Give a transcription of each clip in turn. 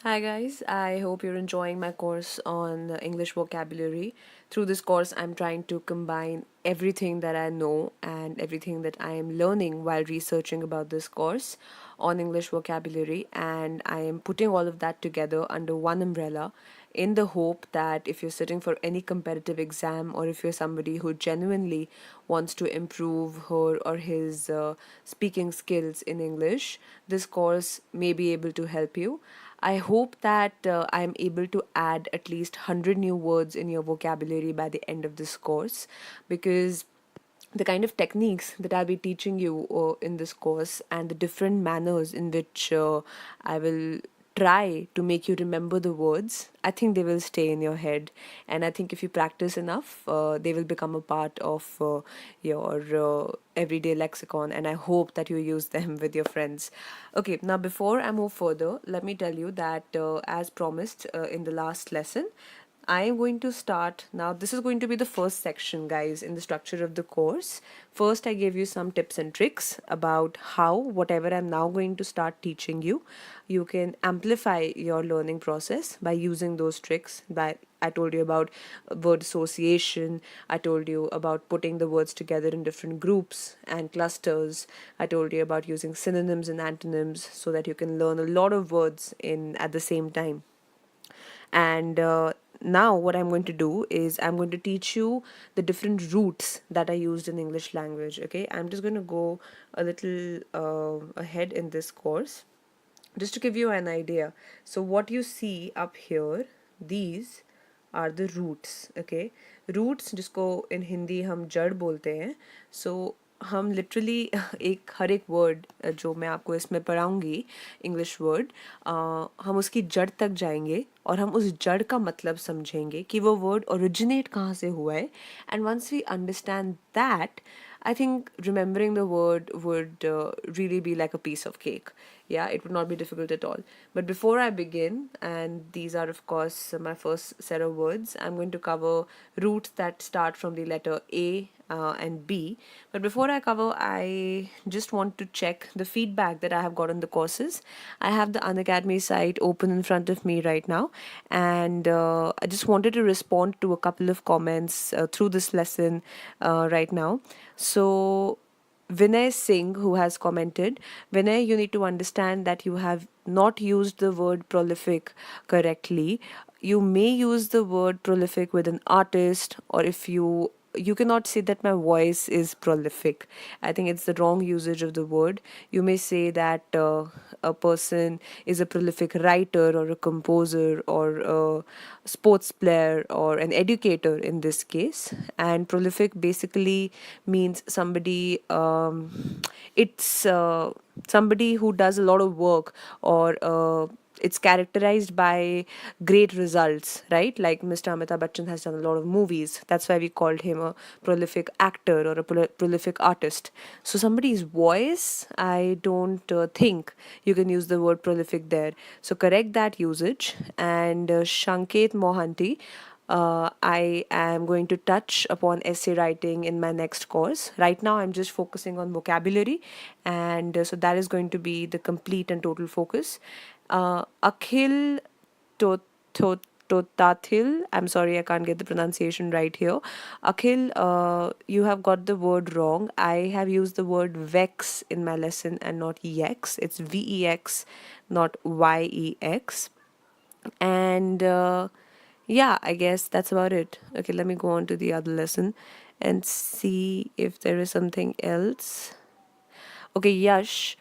Hi guys, I hope you're enjoying my course on English vocabulary. Through this course, I'm trying to combine everything that I know and everything that I am learning while researching about this course on English vocabulary, and I am putting all of that together under one umbrella in the hope that if you're sitting for any competitive exam or if you're somebody who genuinely wants to improve her or his speaking skills in English, this course may be able to help you. I hope that I'm able to add at least 100 new words in your vocabulary by the end of this course, because the kind of techniques that I'll be teaching you in this course and the different manners in which I will try to make you remember the words, I think they will stay in your head. And I think if you practice enough, they will become a part of your everyday lexicon. And I hope that you use them with your friends. Okay, now before I move further, let me tell you that as promised in the last lesson, I am going to start now. This is going to be the first section, guys, in the structure of the course. First, I gave you some tips and tricks about how whatever I'm now going to start teaching you, you can amplify your learning process by using those tricks. By I told you about word association. I told you about putting the words together in different groups and clusters. I told you about using synonyms and antonyms so that you can learn a lot of words in at the same time. And now what I'm going to do is I'm going to teach you the different roots that are used in English language. Okay, I'm just going to go a little ahead in this course just to give you an idea. So what you see up here, these are the roots. Okay, roots जिसको in Hindi हम जड़ बोलते हैं. So हम literally एक हर एक word जो मैं आपको इसमें पढ़ाऊंगी इंग्लिश वर्ड, हम उसकी जड़ तक जाएंगे और हम उस जड़ का मतलब समझेंगे कि वो वर्ड ओरिजिनेट कहाँ से हुआ है. And once we understand that, I think remembering the word would really be like a piece of cake. Yeah, it would not be difficult at all. But before I begin, and these are, of course, my first set of words, I'm going to cover roots that start from the letter A and B. But before I cover, I just want to check the feedback that I have got on the courses. I have the Unacademy site open in front of me right now, and I just wanted to respond to a couple of comments through this lesson right now. So, Vinay Singh, who has commented, Vinay, you need to understand that you have not used the word prolific correctly. You may use the word prolific with an artist, or if you cannot say that my voice is prolific. I think it's the wrong usage of the word. You may say that a person is a prolific writer or a composer or a sports player or an educator in this case. And prolific basically means somebody, it's somebody who does a lot of work, or it's characterized by great results, right? Like Mr. Amitabh Bachchan has done a lot of movies. That's why we called him a prolific actor or a prolific artist. So somebody's voice, I don't think you can use the word prolific there. So correct that usage. And Shanket Mohanty, I am going to touch upon essay writing in my next course. Right now, I'm just focusing on vocabulary, and so that is going to be the complete and total focus. Akhil to, to, Totathil, I'm sorry, I can't get the pronunciation right here. Akhil, you have got the word wrong. I have used the word vex in my lesson and not yex. It's vex, not yex. And yeah, I guess that's about it. Okay, let me go on to the other lesson and see if there is something else. Okay, Yash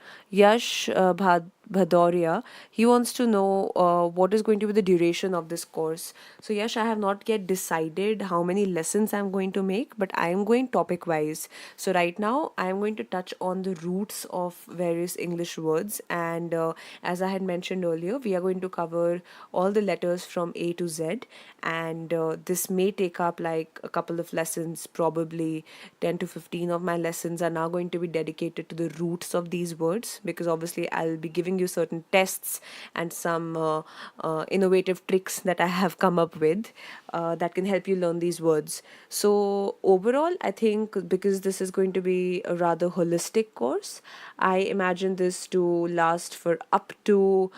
Bhadoria, he wants to know what is going to be the duration of this course. So Yash, I have not yet decided how many lessons I'm going to make, but I am going topic wise. So right now I am going to touch on the roots of various English words, and as I had mentioned earlier, we are going to cover all the letters from A to Z, and this may take up like a couple of lessons. Probably 10 to 15 of my lessons are now going to be dedicated to the roots of these words, because obviously I'll be giving you certain tests and some innovative tricks that I have come up with that can help you learn these words. So overall, I think because this is going to be a rather holistic course, I imagine this to last for up to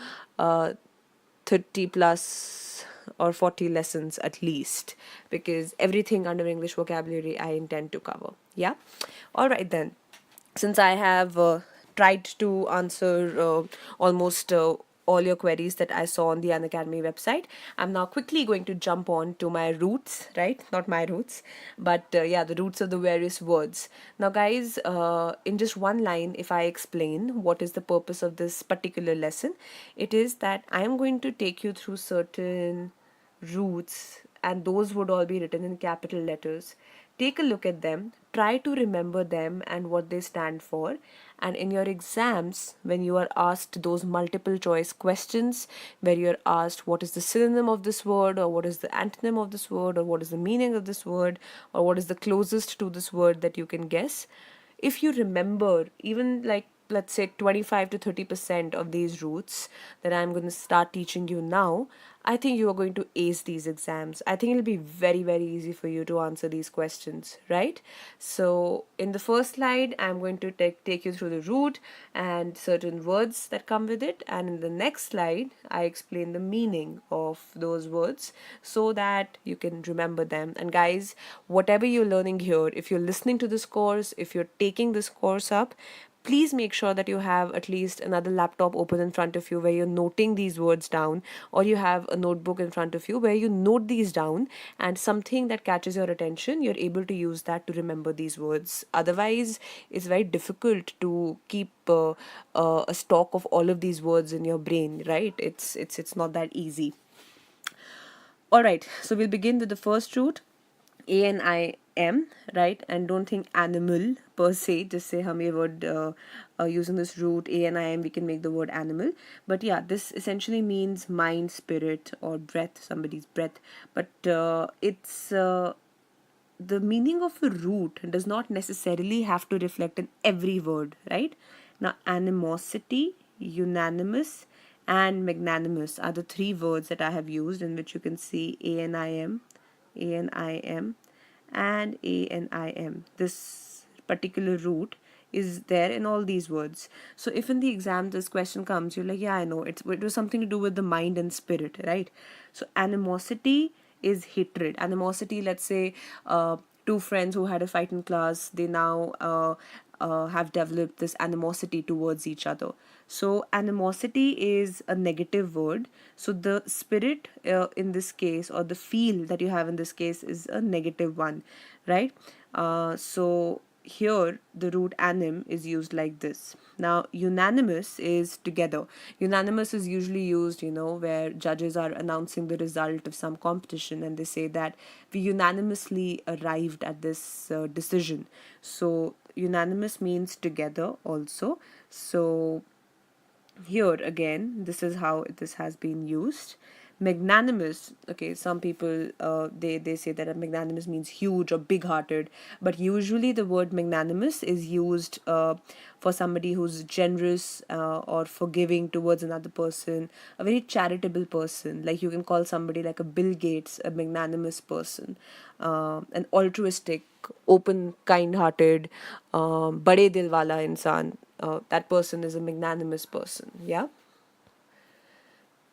30 plus or 40 lessons at least, because everything under English vocabulary I intend to cover. Yeah. All right then. Since I have tried to answer almost all your queries that I saw on the Unacademy website, I'm now quickly going to jump on to my roots, right? Not my roots, but yeah, the roots of the various words. Now, guys, in just one line, if I explain what is the purpose of this particular lesson, it is that I'm going to take you through certain roots, and those would all be written in capital letters. Take a look at them, try to remember them and what they stand for. And in your exams, when you are asked those multiple choice questions, where you're asked what is the synonym of this word, or what is the antonym of this word, or what is the meaning of this word, or what is the closest to this word that you can guess, if you remember even like, let's say, 25 to 30% of these roots that I'm going to start teaching you now, I think you are going to ace these exams. I think it'll be very, very easy for you to answer these questions, right? So, in the first slide, I'm going to take you through the root and certain words that come with it. And in the next slide, I explain the meaning of those words so that you can remember them. And, guys, whatever you're learning here, if you're listening to this course, if you're taking this course up, please make sure that you have at least another laptop open in front of you where you're noting these words down, or you have a notebook in front of you where you note these down, and something that catches your attention, you're able to use that to remember these words. Otherwise, it's very difficult to keep a stock of all of these words in your brain, right? It's not that easy. All right, so we'll begin with the first root, ANIM, right? And don't think animal per se, just say hum ye word using this root ANIM, we can make the word animal. But yeah, this essentially means mind, spirit, or breath, somebody's breath. But it's the meaning of a root does not necessarily have to reflect in every word, right? Now, animosity, unanimous, and magnanimous are the three words that I have used, in which you can see ANIM, ANIM, and ANIM. This particular root is there in all these words. So if in the exam this question comes, you're like, yeah, I know, it was something to do with the mind and spirit, right? So animosity is hatred. Animosity, let's say, two friends who had a fight in class, they now have developed this animosity towards each other. So animosity is a negative word. So the spirit in this case, or the feel that you have in this case, is a negative one, right? So here the root anim is used like this. Now, unanimous is together. Unanimous is usually used, where judges are announcing the result of some competition and they say that we unanimously arrived at this decision. So unanimous means together also. So here again, this is how this has been used. Magnanimous, okay, some people they say that a magnanimous means huge or big hearted, but usually the word magnanimous is used for somebody who's generous or forgiving towards another person, a very charitable person. Like you can call somebody like a Bill Gates a magnanimous person, an altruistic, open, kind-hearted, bade dil wala insan. That person is a magnanimous person. Yeah.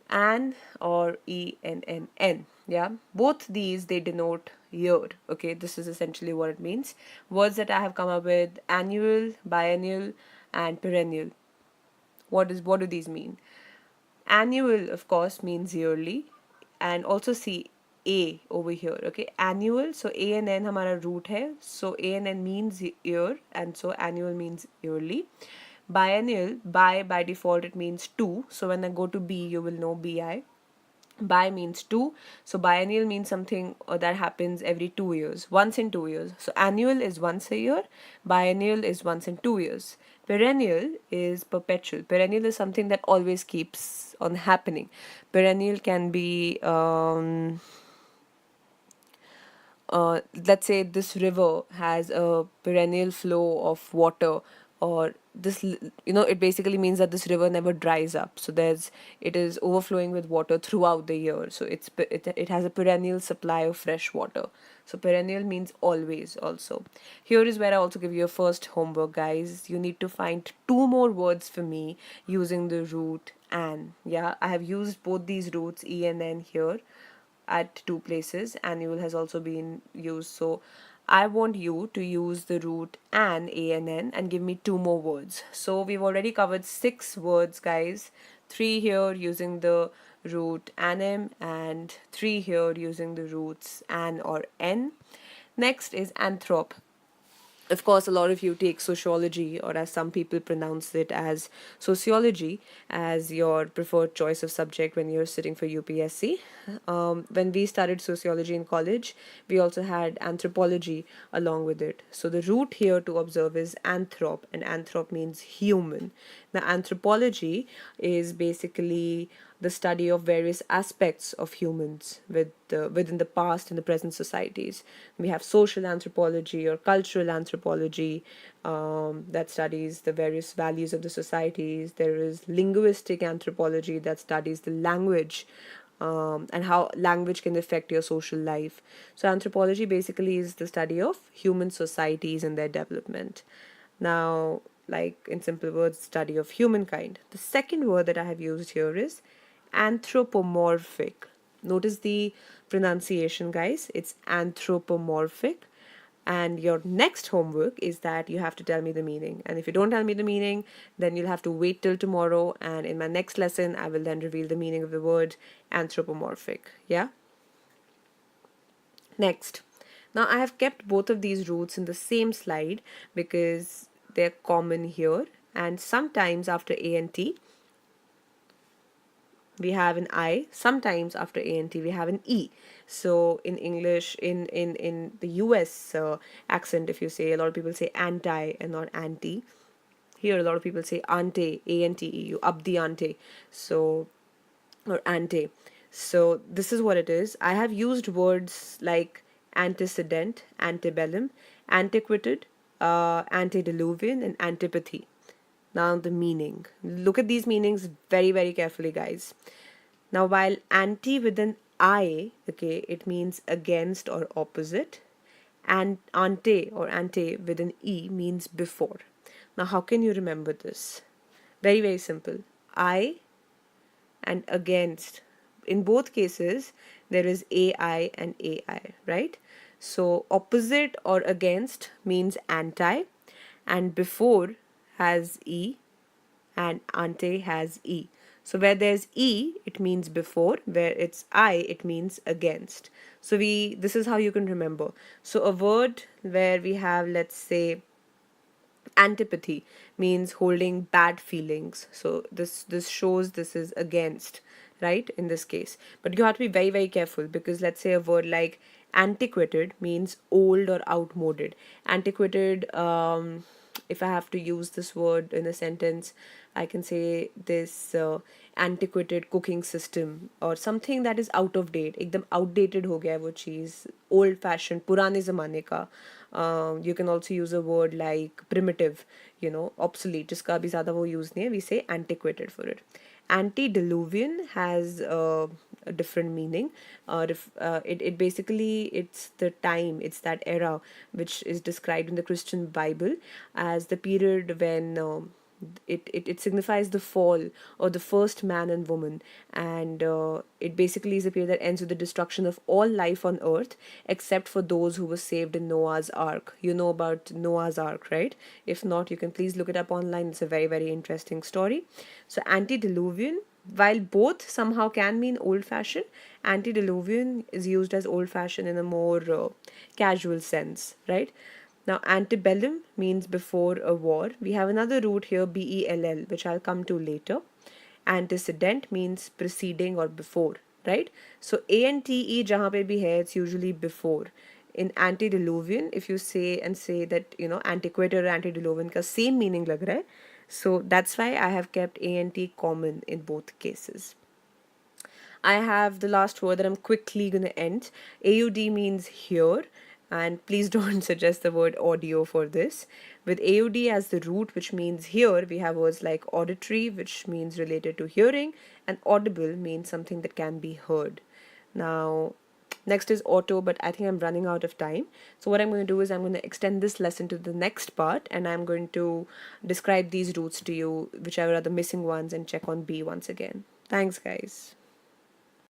An or ENNN. Yeah. Both these, they denote year. Okay. This is essentially what it means. Words that I have come up with: annual, biennial, and perennial. What do these mean? Annual, of course, means yearly, and also see A over here. Okay, annual. So A and N हमारा root है. So A and N means year, and so annual means yearly. Biennial, by default it means two. So when I go to B, you will know BI. Bi means two. So biennial means something that happens every 2 years, once in 2 years. So annual is once a year, biennial is once in 2 years. Perennial is perpetual. Perennial is something that always keeps on happening. Perennial can be let's say this river has a perennial flow of water, or this, it basically means that this river never dries up. So it is overflowing with water throughout the year. So it has a perennial supply of fresh water. So perennial means always also. Here is where I also give you a first homework, guys. You need to find two more words for me using the root an. Yeah, I have used both these roots, E and N, here at two places. Annual has also been used. So I want you to use the root an, A and N, and give me two more words. So we've already covered 6 words, guys. 3 here using the root anim, and 3 here using the roots an or n. Next is anthrop. Of course, a lot of you take sociology, or as some people pronounce it as sociology, as your preferred choice of subject when you're sitting for UPSC. When we studied sociology in college, we also had anthropology along with it. So the root here to observe is anthrop, and anthrop means human. Now, anthropology is basically the study of various aspects of humans within the past and the present societies. We have social anthropology or cultural anthropology, that studies the various values of the societies. There is linguistic anthropology that studies the language, and how language can affect your social life. So, anthropology basically is the study of human societies and their development. Now, like in simple words, study of humankind. The second word that I have used here is anthropomorphic. Notice the pronunciation, guys. It's anthropomorphic. And your next homework is that you have to tell me the meaning. And if you don't tell me the meaning, then you'll have to wait till tomorrow. And in my next lesson, I will then reveal the meaning of the word anthropomorphic. Yeah? Next. Now, I have kept both of these roots in the same slide because they're common here. And sometimes after A and T, we have an I. Sometimes after A and T, we have an E. So in English, in the US accent, if you say, a lot of people say anti and not anti. Here, a lot of people say ante, A-N-T-E, you up the ante. So, or ante. So this is what it is. I have used words like antecedent, antebellum, antiquated, antediluvian, and antipathy. Now the meaning. Look at these meanings very, very carefully, guys. Now, while anti with an I, okay, it means against or opposite, and ante or ante with an E means before. Now, how can you remember this? Very, very simple. I and against. In both cases, there is AI and AI, right? So, opposite or against means anti, and before has E, and ante has E. So where there's E, it means before. Where it's I, it means against. So this is how you can remember. So a word where we have, let's say, antipathy means holding bad feelings. So this shows this is against, right, in this case. But you have to be very, very careful, because let's say a word like antiquated means old or outmoded. Antiquated, if I have to use this word in a sentence, I can say this antiquated cooking system, or something that is out of date, एकदम outdated हो गया है वो चीज़, old fashioned, पुराने ज़माने का. You can also use a word like primitive, obsolete, जिसका अभी ज़्यादा वो use नहीं है, we say antiquated for it. Antediluvian has a different meaning. It basically, it's the time, it's that era which is described in the Christian Bible as the period when it signifies the fall or the first man and woman, and it basically is a period that ends with the destruction of all life on earth except for those who were saved in Noah's Ark. You know about Noah's Ark, right? If not, you can please look it up online. It's a very, very interesting story. So antediluvian, while both somehow can mean old-fashioned, antediluvian is used as old-fashioned in a more casual sense, right? Now, antebellum means before a war. We have another root here, B-E-L-L, which I'll come to later. Antecedent means preceding or before, right? So, A-N-T-E, jahan pe bhi hai, it's usually before. In antediluvian, if you say that, antiquated or antediluvian ka same meaning lag raha hai. So, that's why I have kept A-N-T common in both cases. I have the last word that I'm quickly going to end. AUD means here. And please don't suggest the word audio for this. With AUD as the root, which means hear, we have words like auditory, which means related to hearing, and audible means something that can be heard. Now, Next is auto, but I think I'm running out of time. So what I'm going to do is I'm going to extend this lesson to the next part, and I'm going to describe these roots to you, whichever are the missing ones, and check on B once again. Thanks, guys.